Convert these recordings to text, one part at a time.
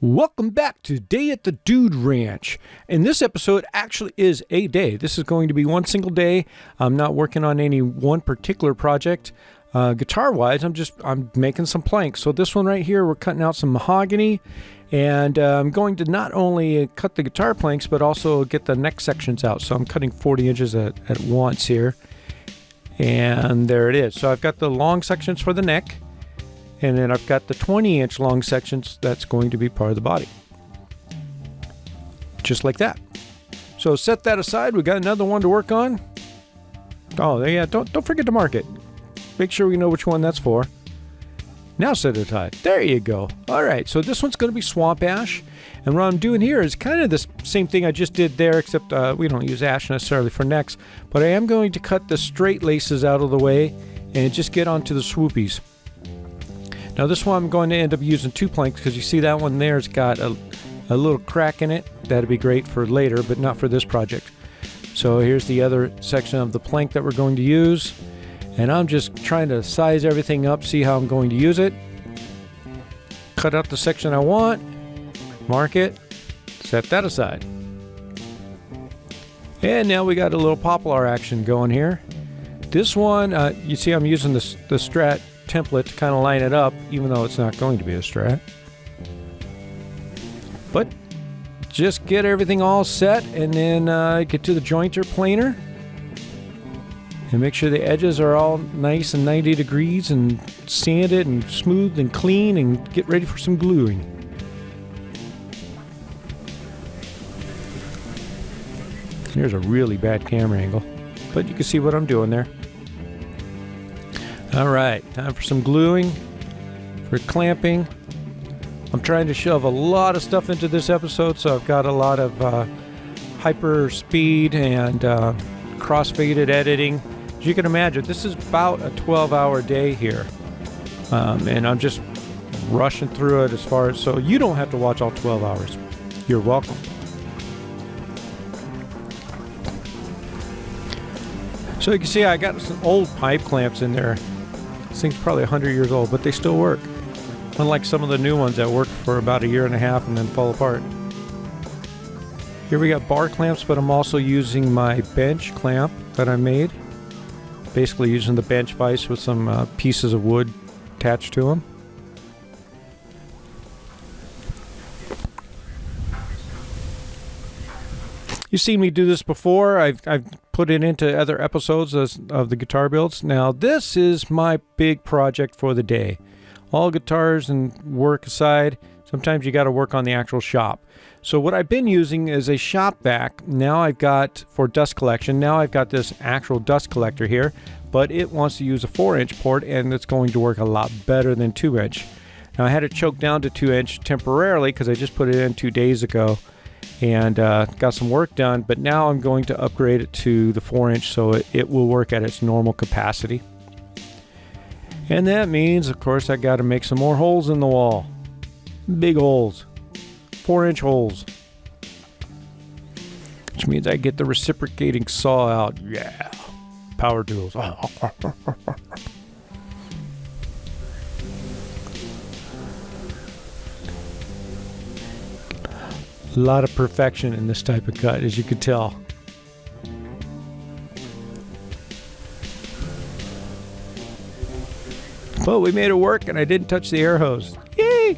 Welcome back to Day at the Dude Ranch. And this episode actually is a day. This is going to be one single day. I'm not working on any one particular project. Guitar-wise, I'm making some planks. So this one right here, we're cutting out some mahogany. And I'm going to not only cut the guitar planks, but also get the neck sections out. So I'm cutting 40 inches at once here. And there it is. So I've got the long sections for the neck. And then I've got the 20-inch long sections that's going to be part of the body. Just like that. So set that aside. We got another one to work on. Oh, yeah, don't forget to mark it. Make sure we know which one that's for. Now set it aside. There you go. All right, so this one's going to be swamp ash. And what I'm doing here is kind of the same thing I just did there, except we don't use ash necessarily for necks. But I am going to cut the straight laces out of the way and just get onto the swoopies. Now this one I'm going to end up using two planks because you see that one there's got a little crack in it. That'd be great for later, but not for this project. So here's the other section of the plank that we're going to use. And I'm just trying to size everything up, see how I'm going to use it. Cut out the section I want, mark it, set that aside. And now we got a little poplar action going here. This one, you see I'm using the Strat template to kind of line it up, even though it's not going to be a Strat. But just get everything all set and then get to the jointer planer and make sure the edges are all nice and 90 degrees and sand it and smooth and clean and get ready for some gluing. Here's a really bad camera angle, but you can see what I'm doing there. All right, time for some gluing, for clamping. I'm trying to shove a lot of stuff into this episode, so I've got a lot of hyper speed and crossfaded editing. As you can imagine, this is about a 12-hour day here, and I'm just rushing through it as far as, so you don't have to watch all 12 hours. You're welcome. So you can see I got some old pipe clamps in there. This thing's probably 100 years old, but they still work. Unlike some of the new ones that work for about a year and a half and then fall apart. Here we got bar clamps, but I'm also using my bench clamp that I made. Basically using the bench vise with some pieces of wood attached to them. You've seen me do this before. I've put it into other episodes of the guitar builds. Now this is my big project for the day. All guitars and work aside, sometimes you got to work on the actual shop. So what I've been using is a shop vac. Now I've got, for dust collection, now I've got this actual dust collector here, but it wants to use a 4-inch port and it's going to work a lot better than 2-inch. Now I had it choked down to 2-inch temporarily because I just put it in 2 days ago. And got some work done, but now I'm going to upgrade it to the 4-inch so it will work at its normal capacity. And that means, of course, I got to make some more holes in the wall. Big holes. 4-inch holes. Which means I get the reciprocating saw out. Yeah. Power tools. A lot of perfection in this type of cut, as you can tell. But we made it work and I didn't touch the air hose. Yay!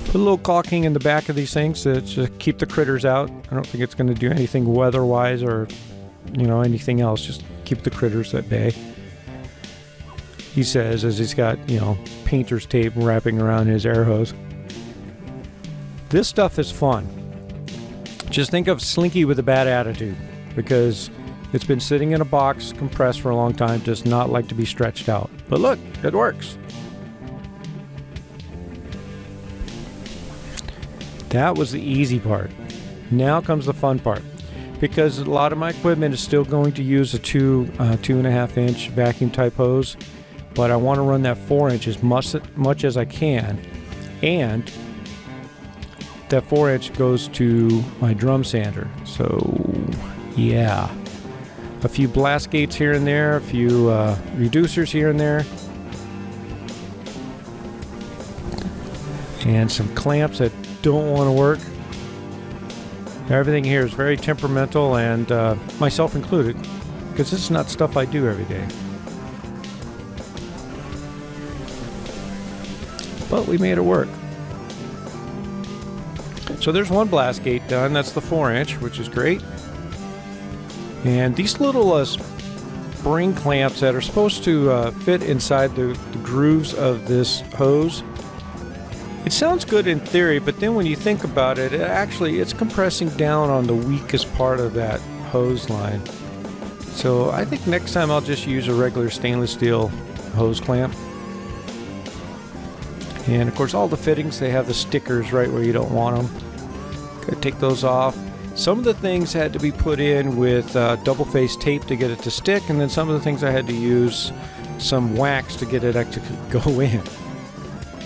Put a little caulking in the back of these things to just keep the critters out. I don't think it's going to do anything weather-wise or, anything else. Just keep the critters at bay. He says, as he's got, painter's tape wrapping around his air hose. This stuff is fun. Just think of Slinky with a bad attitude, because it's been sitting in a box, compressed for a long time, does not like to be stretched out. But look, it works. That was the easy part. Now comes the fun part. Because a lot of my equipment is still going to use a 2.5-inch vacuum type hose. But I want to run that 4-inch as much as I can. And that 4-inch goes to my drum sander. So, yeah. A few blast gates here and there, a few reducers here and there. and some clamps that don't want to work. Everything here is very temperamental, and myself included, because this is not stuff I do every day. But we made it work. So there's one blast gate done. That's the 4-inch, which is great. And these little spring clamps that are supposed to fit inside the grooves of this hose. It sounds good in theory, but then when you think about it, it's compressing down on the weakest part of that hose line. So I think next time I'll just use a regular stainless steel hose clamp. And of course all the fittings, they have the stickers right where you don't want them. Gotta take those off. Some of the things had to be put in with double-faced tape to get it to stick, and then some of the things I had to use some wax to get it to go in.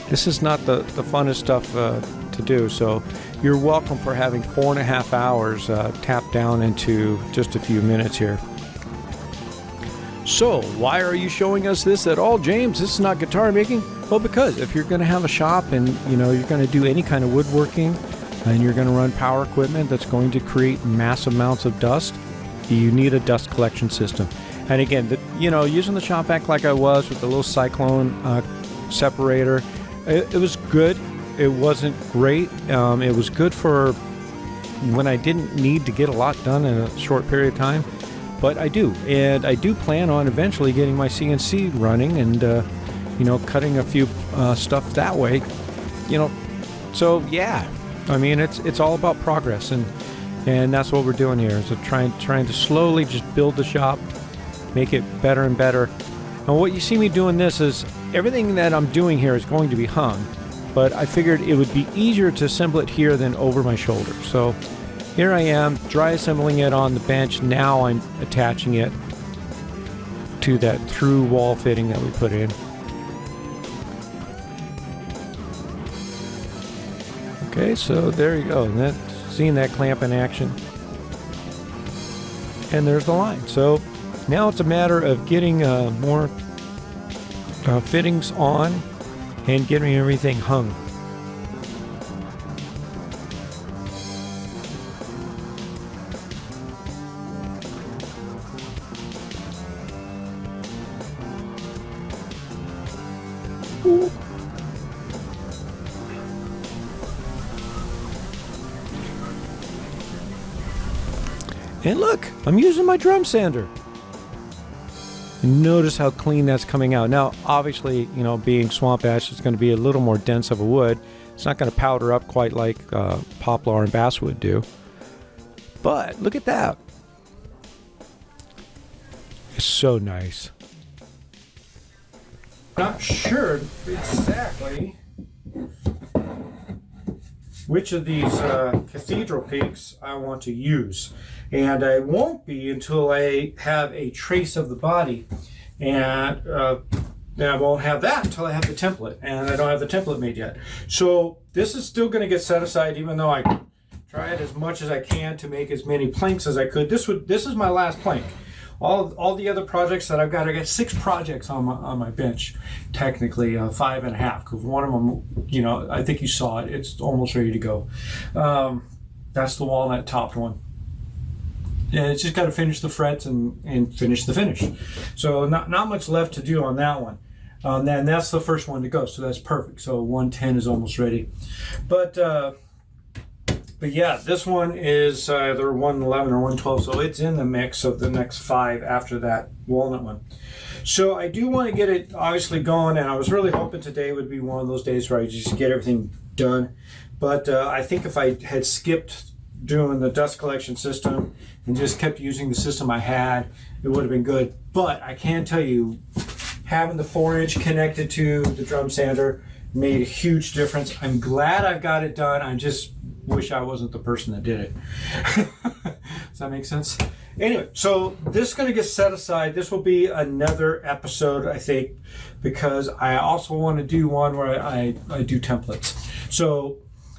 This is not the funnest stuff to do, so you're welcome for having 4.5 hours tapped down into just a few minutes here. So, why are you showing us this at all, James? This is not guitar making? Well, because if you're going to have a shop and you're going to do any kind of woodworking and you're going to run power equipment that's going to create massive amounts of dust, you need a dust collection system. And again, using the shop vac like I was with the little cyclone separator, it was good. It wasn't great. It was good for when I didn't need to get a lot done in a short period of time. But I do. And I do plan on eventually getting my CNC running and, cutting a few stuff that way. So yeah. I mean, it's all about progress, and that's what we're doing here. So trying to slowly just build the shop, make it better and better. And what you see me doing this is everything that I'm doing here is going to be hung, but I figured it would be easier to assemble it here than over my shoulder. So here I am, dry assembling it on the bench. Now I'm attaching it to that through wall fitting that we put in. Okay, so there you go. And seeing that clamp in action. And there's the line. So now it's a matter of getting more fittings on and getting everything hung. Ooh. And look, I'm using my drum sander. And notice how clean that's coming out. Now, obviously, being swamp ash, it's going to be a little more dense of a wood. It's not going to powder up quite like poplar and basswood do. But look at that. It's so nice. Not sure exactly which of these cathedral peaks I want to use. And I won't be until I have a trace of the body. And I won't have that until I have the template. And I don't have the template made yet. So this is still going to get set aside, even though I tried as much as I can to make as many planks as I could. This is my last plank. All the other projects that I got 6 projects on my bench, technically 5.5, because one of them, I think you saw it. It's almost ready to go. That's the walnut topped one. And it's just got to finish the frets and finish the finish. So not much left to do on that one. And that's the first one to go. So that's perfect. So 110 is almost ready. But yeah, this one is either 111 or 112. So it's in the mix of the next 5 after that walnut one. So I do want to get it obviously going. And I was really hoping today would be one of those days where I just get everything done. But I think if I had skipped doing the dust collection system and just kept using the system I had, it would have been good. But I can tell you, having the 4-inch connected to the drum sander made a huge difference. I'm glad I've got it done. I just wish I wasn't the person that did it. Does that make sense? Anyway, so this is going to get set aside. This will be another episode, I think, because I also want to do one where I do templates. So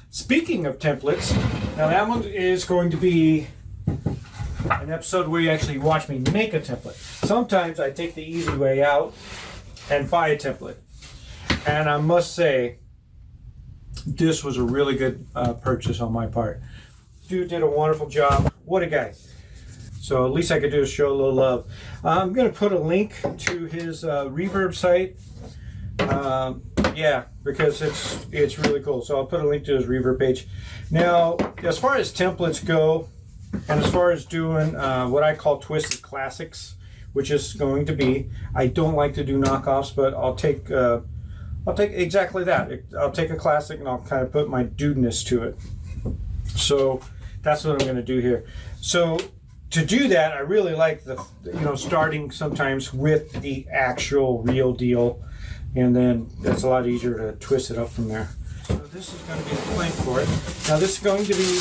speaking of templates, now that one is going to be an episode where you actually watch me make a template. Sometimes I take the easy way out and buy a template. And I must say, this was a really good purchase on my part. Dude did a wonderful job. What a guy. So at least I could do is show a little love. I'm going to put a link to his reverb site. Yeah, because it's really cool. So I'll put a link to his reverb page. Now, as far as templates go, and as far as doing what I call twisted classics, which is going to be, I don't like to do knockoffs, but I'll take exactly that. I'll take a classic and I'll kind of put my dudeness to it. So that's what I'm going to do here. So to do that, I really like starting sometimes with the actual real deal, and then that's a lot easier to twist it up from there. So this is going to be the plank for it. Now this is going to be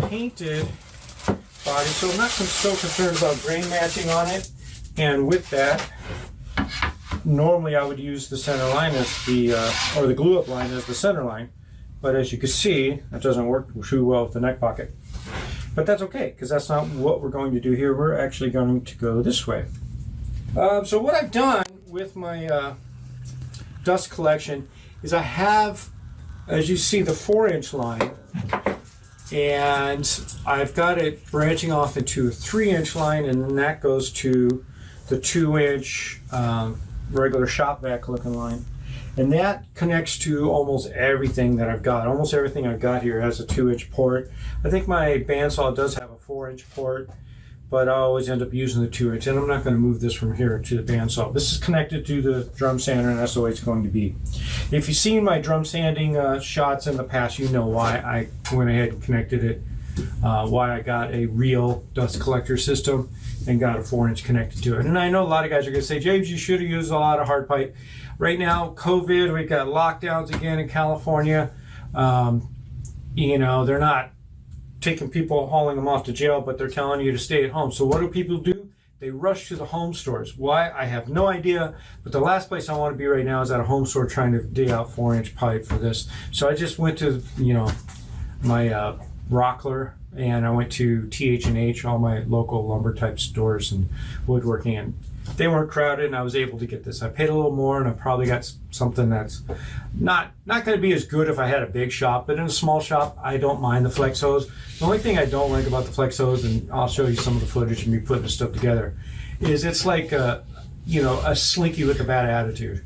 painted body, so I'm not so concerned about grain matching on it. And with that, normally I would use the center line as or the glue up line as the center line. But as you can see, that doesn't work too well with the neck pocket. But that's okay, because that's not what we're going to do here. We're actually going to go this way. So what I've done with my dust collection is I have, as you see, the 4-inch line, and I've got it branching off into a 3-inch line, and then that goes to the 2-inch regular shop vac looking line. And that connects to almost everything that I've got. Almost everything I've got here has a 2-inch port. I think my bandsaw does have a 4-inch port, but I always end up using the 2-inch. And I'm not going to move this from here to the bandsaw. This is connected to the drum sander, and that's the way it's going to be. If you've seen my drum sanding shots in the past, you know why I went ahead and connected it. Why I got a real dust collector system and got a 4-inch connected to it. And I know a lot of guys are going to say, James, you should have used a lot of hard pipe. Right now, COVID, we've got lockdowns again in California. They're not taking people, hauling them off to jail, but they're telling you to stay at home. So what do people do? They rush to the home stores. Why? I have no idea. But the last place I want to be right now is at a home store trying to dig out 4-inch pipe for this. So I just went to, my Rockler, and I went to TH&H, all my local lumber type stores and woodworking, and they weren't crowded, and I was able to get this. I paid a little more, and I probably got something that's not going to be as good if I had a big shop, but in a small shop, I don't mind the flex hose. The only thing I don't like about the flex hose, and I'll show you some of the footage of me putting this stuff together, is it's like a slinky with a bad attitude.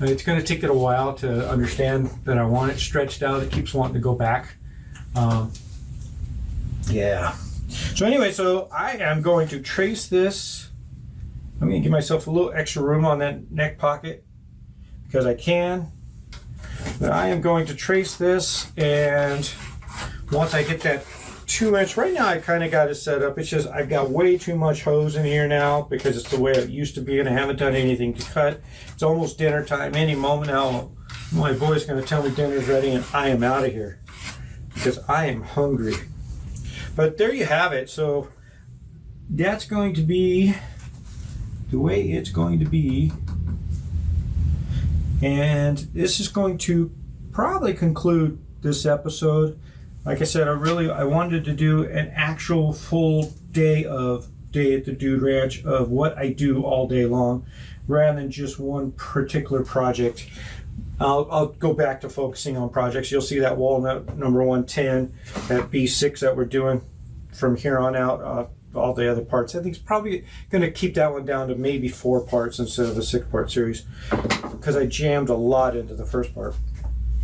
It's going to take it a while to understand that I want it stretched out. It keeps wanting to go back. Yeah. So anyway, so I am going to trace this. I'm going to give myself a little extra room on that neck pocket because I can. But I am going to trace this, and once I get that 2-inch, right now I kind of got it set up. It's just I've got way too much hose in here now because it's the way it used to be, and I haven't done anything to cut. It's almost dinner time. Any moment now, my boy's going to tell me dinner's ready, and I am out of here because I am hungry. But there you have it. So that's going to be the way it's going to be. And this is going to probably conclude this episode. Like I said, I wanted to do an actual full day at the Dude Ranch of what I do all day long, rather than just one particular project. I'll go back to focusing on projects. You'll see that walnut number 110, that B6 that we're doing from here on out, all the other parts. I think it's probably going to keep that one down to maybe 4 parts instead of a 6-part series, because I jammed a lot into the first part.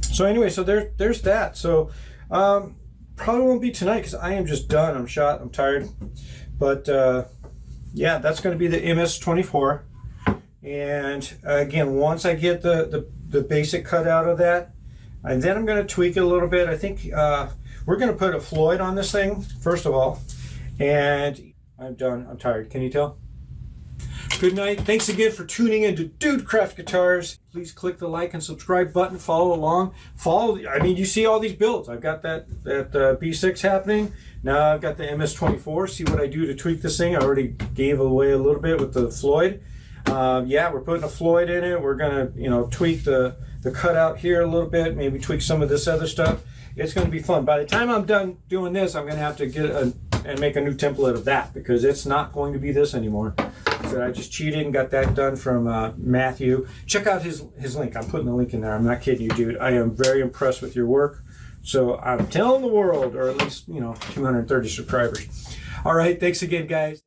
So anyway, so there's that. So probably won't be tonight because I am just done. I'm shot. I'm tired. But yeah, that's going to be the MS-24. And again, once I get the basic cut out of that, and then I'm going to tweak it a little bit. I think we're going to put a Floyd on this thing, first of all. And I'm done. I'm tired. Can you tell? Good night. Thanks again for tuning in to Dude Craft Guitars. Please click the like and subscribe button. Follow along. You see all these builds. I've got that B6 happening. Now I've got the MS-24. See what I do to tweak this thing. I already gave away a little bit with the Floyd. Yeah, we're putting a Floyd in it. We're going to, tweak the cutout here a little bit. Maybe tweak some of this other stuff. It's going to be fun. By the time I'm done doing this, I'm going to have to get and make a new template of that, because it's not going to be this anymore. So I just cheated and got that done from Matthew. Check out his link. I'm putting the link in there. I'm not kidding you, dude. I am very impressed with your work. So I'm telling the world, or at least, 230 subscribers. All right. Thanks again, guys.